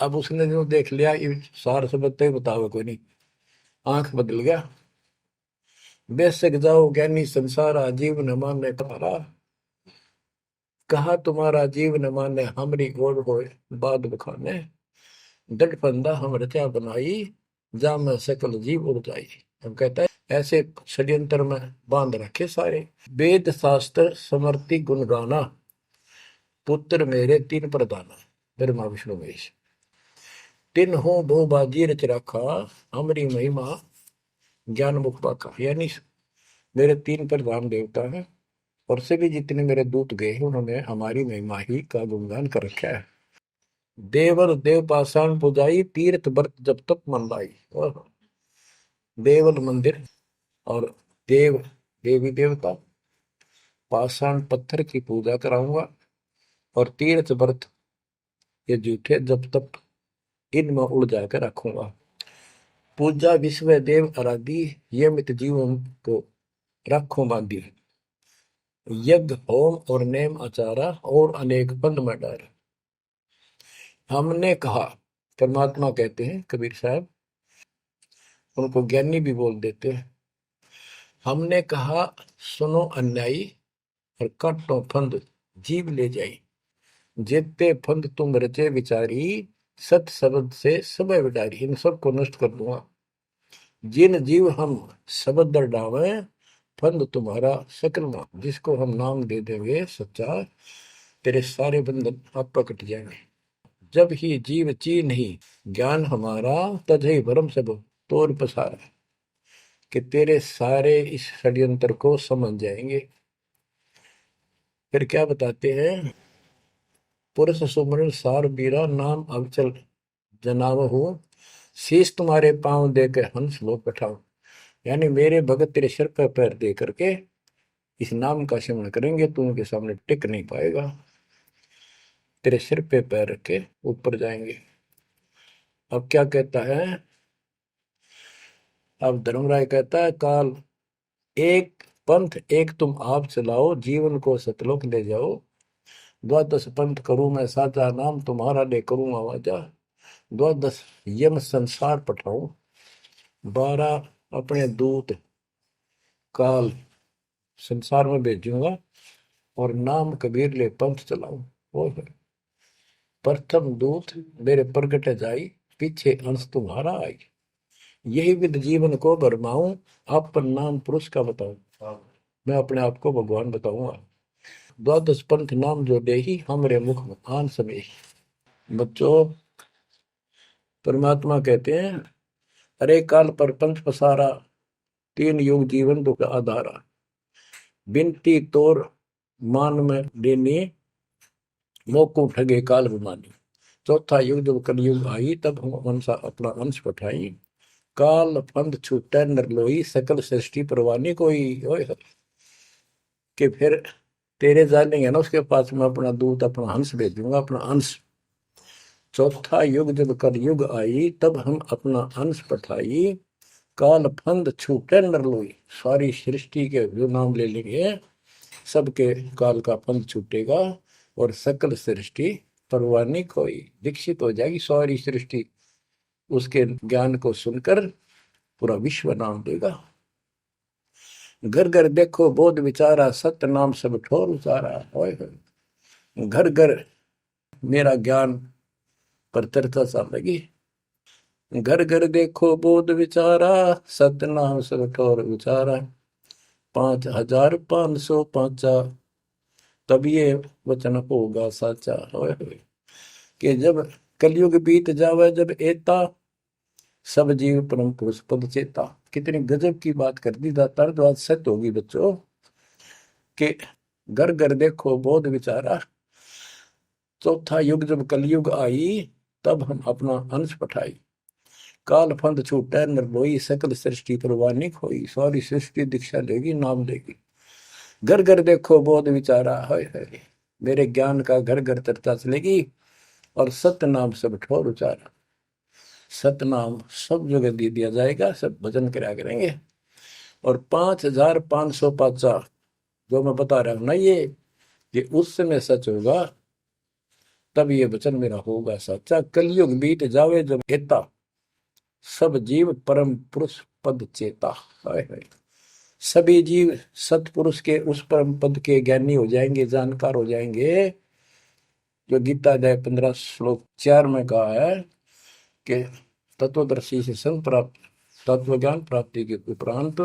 अब उसने जो देख लिया ये सार से बत्ते बतावे कोई नहीं, आंख बदल गया। बेशक जाओ ज्ञानी संसार, जीव न माने तुम्हारा। कहा तुम्हारा जीव न माने, हमरी गोड़ होए बाद बखाने। दृढ़ फंदा हम रचा बनाई, जा में सकल जीव उड़ जाई। हम कहता है ऐसे षड्यंत्र में बांध रखे सारे। वेद शास्त्र समर्ति गुण गाना, पुत्र मेरे तीन प्रधाना। ब्रह्मा विष्णु महेश तीन हो बहु बाजी रच रखा, हमारी महिमा ज्ञान मुख पाका। यानी मेरे तीन प्रधान देवता हैं और सभी जितने मेरे दूत गए हैं उन्होंने हमारी महिमा ही का गुणगान कर रखा है। देवल देव पाषाण पुजाई, तीर्थ व्रत जब तक मन लाई। और देवल मंदिर और देव देवी देवता, पाषाण पत्थर की पूजा कराऊंगा और तीर्थ व्रत ये जूठे जब तक इनमें उड़ जाकर रखूंगा। पूजा विश्व देव आराधी, ये मित जीवन को रखो बांधी। यज्ञ होम और नेम आचारा, और अनेक बंद में डार। हमने कहा, परमात्मा कहते हैं कबीर साहब, उनको ज्ञानी भी बोल देते हैं। हमने कहा सुनो अन्यायी, और काटो फंद जीव ले जाई। जेते फंद तुम रचे विचारी, सत शब्द से सब विडारी। इन सबको नष्ट कर दूंगा। जिन जीव हम शब्द दर डावे, फंद तुम्हारा सकल ना। जिसको हम नाम दे देंगे सच्चा, तेरे सारे बंधन आप कट जाएंगे। जब ही जीव चीन ही ज्ञान हमारा, तजहि भरम सब तोड़ पसारा। कि तेरे सारे इस षड्यंत्र को समझ जाएंगे। फिर क्या बताते हैं, पुरुष सुमरन सार बीरा, नाम अवचल जनाव हो। शीश तुम्हारे पांव दे के हंस लो बैठाओ। यानी मेरे भगत तेरे सिर पर पैर दे करके इस नाम का सिमरण करेंगे, तू उनके सामने टिक नहीं पाएगा। तेरे सिर पे पैर रख के ऊपर जाएंगे। अब क्या कहता है, अब धर्मराय कहता है काल एक पंथ एक तुम आप चलाओ, जीवन को सतलोक ले जाओ। द्वादश पंथ करूं मैं साचा, नाम तुम्हारा ले करूं आवाजा। द्वादश यम संसार पठाऊं, 12 अपने दूत काल संसार में भेजूंगा, और नाम कबीर ले पंथ चलाऊं। और प्रथम दूत मेरे प्रगट जाई, पीछे अंश तुम्हारा आई। यही विद जीवन को भरमाऊं, अपन नाम पुरुष का बताऊं। मैं अपने आप को भगवान बताऊंगा। द्वादश पंथ नाम जो देही, हमरे मुख में आन समय। बच्चों परमात्मा कहते हैं अरे काल पर पंथ पसारा, तीन युग जीवन दुख आधारा। बिनती तोर मान में देनी, मोको ठगे काल विमानी। चौथा युग जब कलयुग आई, तब हम अंशा अपना अंश पठाई। काल पंथ छूटे नर लोई, सकल सृष्टि परवानी कोई। ओए कि फिर तेरे जानेंगे ना उसके पास मैं अपना दूत अपना हंस भेज दूंगा, अपना अंश। चौथा युग जब कलयुग आई, तब हम अपना अंश पठाई। काल फंद छूटे नर लोई, सारी सृष्टि के जो नाम ले लेंगे सबके काल का फंद छूटेगा, और सकल सृष्टि परवानी कोई दीक्षित हो जाएगी। सारी सृष्टि उसके ज्ञान को सुनकर पूरा विश्व नाम देगा। घर घर देखो बोध विचारा, सत्य नाम सब ठोर उचारा। ओए होए। घर घर मेरा ज्ञान पर चर्चा चल लगी। घर घर देखो बोध विचारा, सत्य नाम सब ठोर उचारा। 5505 तब ये वचन होगा साचा। ओए होए। कि जब कलयुग बीत जावे, जब एता सब जीव परम पुरुष पद चेता। कितनी गजब की बात कर दी दातार, जो आज सत्य होगी बच्चों। कि घर घर देखो बोध विचारा, चौथा युग जब कलयुग आई, तब हम अपना अंश पठाई। काल फंद छूटे निर्लोई, सकल सृष्टि परवानी खोई। सारी सृष्टि दीक्षा लेगी, नाम लेगी। घर घर देखो बोध विचारा, है मेरे ज्ञान का घर घर चर्चा चलेगी। और सत्य नाम सब ठोर उचारा। सतनाम सब जगह दे दिया जाएगा, सब भजन करा करेंगे। और 5505 जो मैं बता रहा हूं ना, ये उस समय सच होगा, तब ये वचन मेरा होगा सच्चा। कलयुग बीत जावे जब एता, सब जीव परम पुरुष पद चेता। हाय हाय। सभी जीव सतपुरुष के उस परम पद के ज्ञानी हो जाएंगे, जानकार हो जाएंगे। जो गीता अध्याय 15 श्लोक 4 में कहा है कि तत्वदर्शी से संग प्राप्त, तत्व ज्ञान प्राप्ति के उपरांत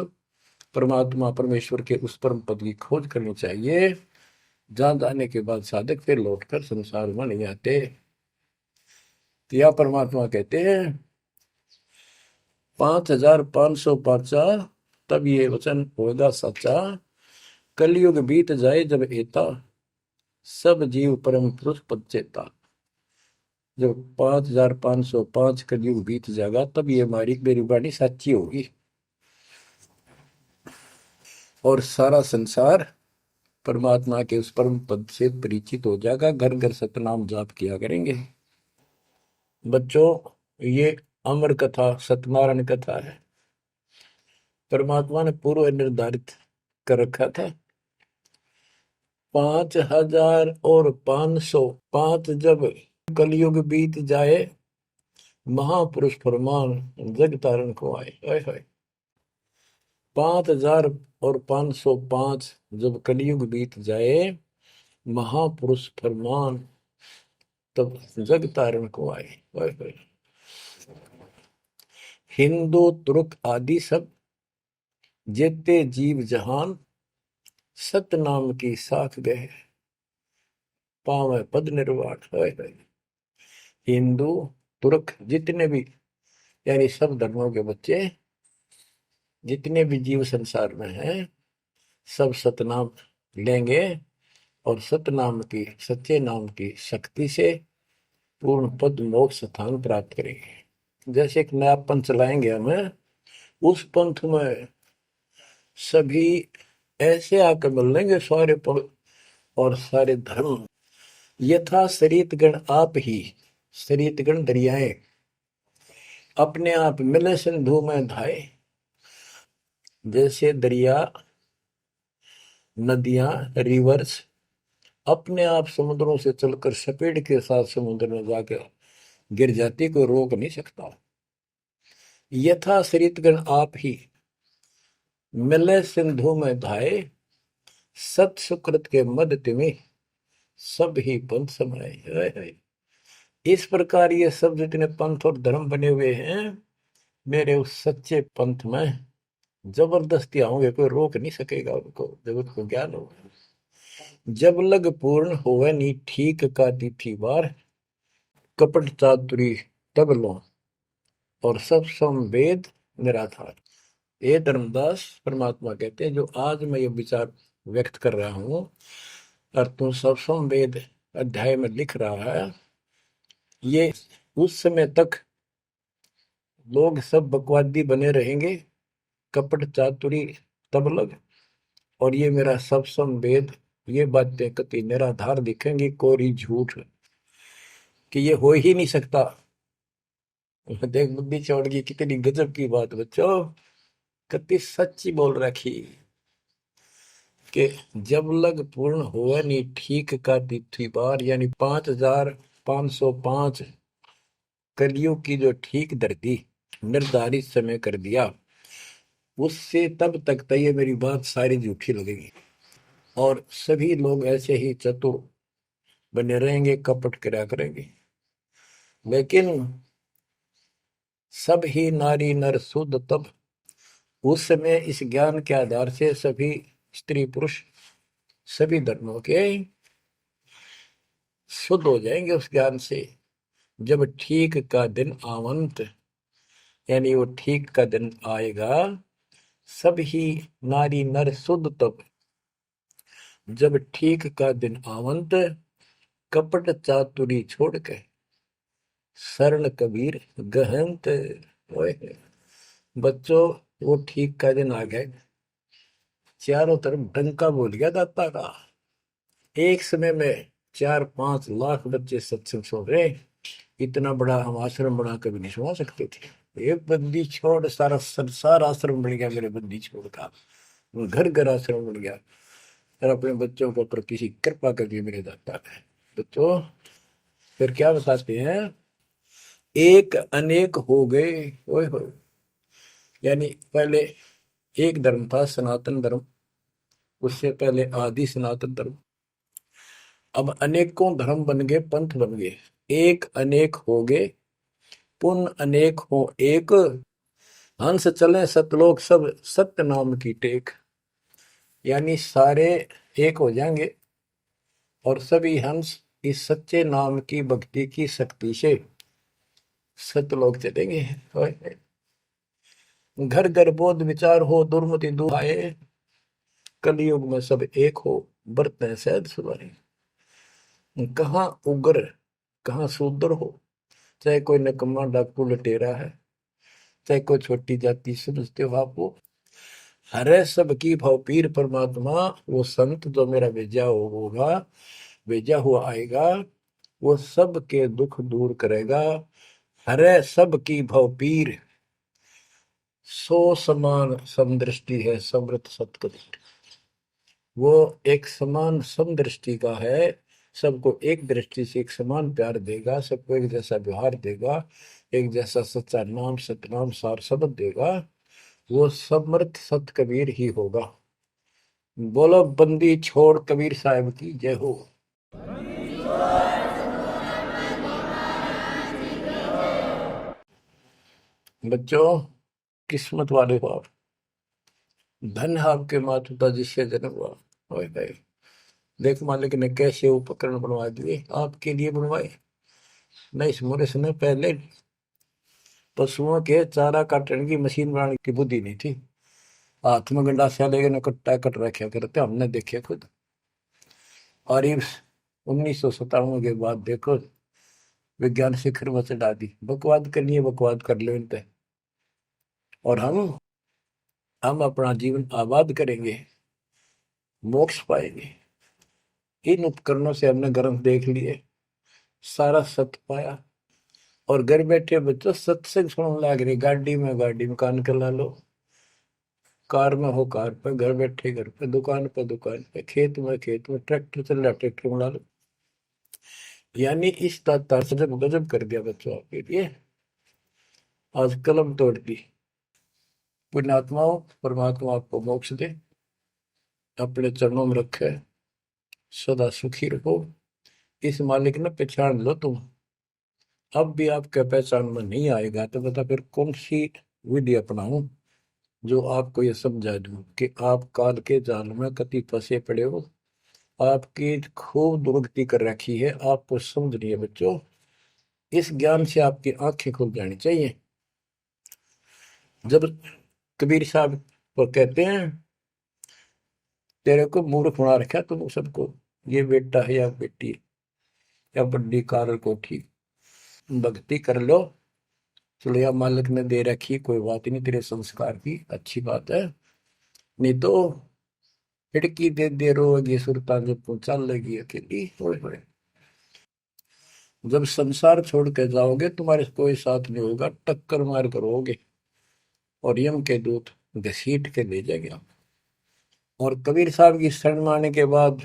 परमात्मा परमेश्वर के उस परम पद की खोज करनी चाहिए, जहां जाने के बाद साधक फिर लौटकर संसार में नहीं आते। तो यह परमात्मा कहते हैं 5505 तब ये वचन होगा सच्चा। कलयुग बीत जाए जब एता, सब जीव परम पुरुष पद चेता। जब 5505 कलयुग बीत जाएगा, तब ये हमारी मेरी वाणी सच्ची होगी और सारा संसार परमात्मा के उस परम पद से परिचित हो जाएगा। घर घर सतनाम जाप किया करेंगे। बच्चों, ये अमर कथा सत्यनारायण कथा है। परमात्मा ने पूर्व निर्धारित कर रखा था 5505 जब कलयुग बीत जाए, महापुरुष फरमान जग तारण को आए। 5505 जब कलयुग बीत जाए, महापुरुष फरमान तब जग तारण को आए। हिंदू तुर्क आदि सब जेते जीव जहान, सत नाम की साख गए, पावे पद निर्वाण। हिंदू तुर्क जितने भी, यानी सब धर्मों के बच्चे, जितने भी जीव संसार में हैं, सब सतनाम लेंगे और सतनाम की, सच्चे नाम की शक्ति से पूर्ण पद मोक्ष स्थान प्राप्त करेंगे। जैसे एक नया पंथ चलाएंगे हमें, उस पंथ में सभी ऐसे आकर मिल लेंगे, सारे पद और सारे धर्म। यथा शरीत गण आप ही, शरीत गण दरियाएं अपने आप मिले सिंधु में धाए। जैसे दरिया, नदियां, रिवर्स अपने आप समुद्रों से चलकर सपेट के साथ समुद्र में जाकर गिर जाती, को रोक नहीं सकता। यथा शरीतगण आप ही मिले सिंधु में धाए, सत सुकृत के मद तिमि सब ही पंथ समाये। इस प्रकार ये सब जितने पंथ और धर्म बने हुए हैं, मेरे उस सच्चे पंथ में जबरदस्ती आऊंगे, कोई रोक नहीं सकेगा उनको, जब उनको ज्ञान होगा। जब लग पूर्ण होवे नी ठीक का तिथि बार, कपट चातुरी तब लो और सब संवेद निराधार। ये धर्मदास परमात्मा कहते हैं, जो आज मैं ये विचार व्यक्त कर रहा हूं और तुम सब संवेद अध्याय में लिख रहा है, ये उस समय तक लोग सब बकवादी बने रहेंगे, कपट चातुरी तब लग, और ये मेरा सब संवेद, ये बातें कति निराधार दिखेंगी, कोरी झूठ, कि ये हो ही नहीं सकता। देख बुद्धि चौड़ की कितनी गजब की बात बच्चों, कति सच्ची बोल रखी। कि जब लग पूर्ण हुआ नहीं ठीक का तिथि बार, यानी 5505 कलियुग की जो ठीक धरती निर्धारित समय कर दिया, उससे तब तक तो ये मेरी बात सारी झूठी लगेगी, और सभी लोग ऐसे ही चतुर बने रहेंगे, कपट करा करेंगे। लेकिन सब ही नारी नर शुद्ध तब, उस समय इस ज्ञान के आधार से सभी स्त्री पुरुष सभी धर्मों के शुद्ध हो जाएंगे उस ज्ञान से। जब ठीक का दिन आवंत, यानी वो ठीक का दिन आएगा, सब ही नारी नर शुद्ध तब, जब ठीक का दिन आवंत, कपट चातुरी छोड़ के सरल कबीर गहंत। ओए बच्चों, वो ठीक का दिन आ गए, चारों तरफ डंका बोल गया दाता का। एक समय में 4-5 लाख बच्चे सत्संग सुन रहे। इतना बड़ा हम आश्रम बना कभी नहीं सुना सकते थे। एक बंदी छोड़ सारा संसार आश्रम बन गया मेरे बंदी छोड़ का, घर घर आश्रम बन गया। और अपने बच्चों के ऊपर किसी कृपा कर दी मेरे दाता ने। बच्चों फिर क्या बताते हैं, एक अनेक हो गए। ओए होए, यानी पहले एक धर्म था सनातन धर्म, उससे पहले आदि सनातन धर्म, अब अनेकों धर्म बन गए, पंथ बन गए। एक अनेक हो गए, पुन अनेक हो एक, हंस चले सतलोक सब सत्य नाम की टेक। यानी सारे एक हो जाएंगे और सभी हंस इस सच्चे नाम की भक्ति की शक्ति से सतलोक चलेंगे। घर घर बोध विचार हो, दुर्मति दुहाए, कलयुग में सब एक हो, बरतें सहज सुधारे। कहाँ उग्र कहाँ शूद्र हो, चाहे कोई नकम्मा डाकू लटेरा है, चाहे कोई छोटी जाति समझते हो आप, वो हरे सबकी भाव पीर परमात्मा। वो संत जो मेरा भेजा होगा, भेजा हुआ आएगा, वो सबके दुख दूर करेगा। हरे सबकी भाव पीर, सो समान समदृष्टि है समृत सतकबीर। वो एक समान समदृष्टि का है, सबको एक दृष्टि से एक समान प्यार देगा, सबको एक जैसा व्यवहार देगा, एक जैसा सच्चा नाम सतनाम सार शब्द देगा। वो समर्थ सत कबीर ही होगा। बोलो बंदी छोड़ कबीर साहब की जय हो। बच्चों, किस्मत वाले हो आप, धन है आपके माता पिता जिससे जन्म हुआ। ओए भाई, देख मालिक ने कैसे उपकरण बनवा दिए, आपके लिए बनवाए। नहीं समोरे समय पहले पशुओं के चारा काटने की मशीन बनाने की बुद्धि नहीं थी। हाथ में गंडासा लेके न कट्टा कट रखे करते, हमने देखे खुद। और ये 1957 के बाद देखो विज्ञान शिखर में चढ़ा दी। बकवाद करनी है, बकवाद कर लो इन पे, और हम अपना जीवन आबाद करेंगे, मोक्ष पाएंगे। इन उपकरणों से हमने ग्रंथ देख लिए, सारा सत्य पाया, और घर बैठे बच्चों सत्संग सुनने लग रही। गाड़ी में कान कर ला लो, कार में हो कार पे, घर बैठे घर पे, दुकान पे दुकान पे, खेत में खेत में, ट्रैक्टर चल रहा ट्रैक्टर में ला लो। यानी इस तार से जब गजब कर दिया बच्चों आपके लिए, आज कलम तोड़ दी। पुण्यात्माओं, परमात्मा आपको मोक्ष दे, अपने चरणों में रखे, सदा सुखी रहो। इस मालिक ने पहचान लो तुम। अब भी आपके पहचान में नहीं आएगा तो बता फिर कौन सी विधि अपनाऊं जो आपको ये समझा दूं कि आप काल के जाल में कति फंसे पड़े हो। आपकी खूब दुर्गति कर रखी है, आपको समझ नहीं है बच्चों। इस ज्ञान से आपकी आंखें खुल जानी चाहिए। जब कबीर साहब को कहते हैं तेरे को मूर्ख बना रखा तुम सबको, ये बेटा है या बेटी है या बड्डी कार कोठी, भक्ति कर लो, चलो या मालिक ने दे रखी, कोई बात नहीं, तेरे संस्कार की अच्छी बात है। नहीं तो खिड़की दे रोगी सुरता जब पहुंचा लेगी अकेली। होए होए, जब संसार छोड़ के जाओगे तुम्हारे कोई साथ नहीं होगा, टक्कर मार करोगे और यम के दूत घसीट के ले जाएंगे। और कबीर साहब की शरण माने के बाद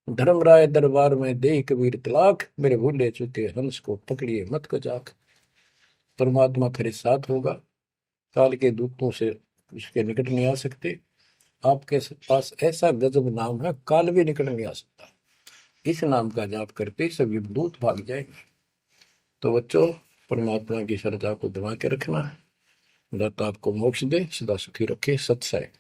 धर्मराय दरबार में दे कबीर तलाक, मेरे भूले चुके हंस को पकड़िए मत को जाक। परमात्मा फिर साथ होगा, काल के दूतों से इसके निकट नहीं आ सकते। आपके पास ऐसा गजब नाम है, काल भी निकट नहीं आ सकता। इस नाम का जाप करते ही सभी दूत भाग जाएंगे। तो बच्चों, परमात्मा की श्रद्धा को दबा के रखना है। दाता आपको मोक्ष दे, सदा सुखी रखे। सत्सय।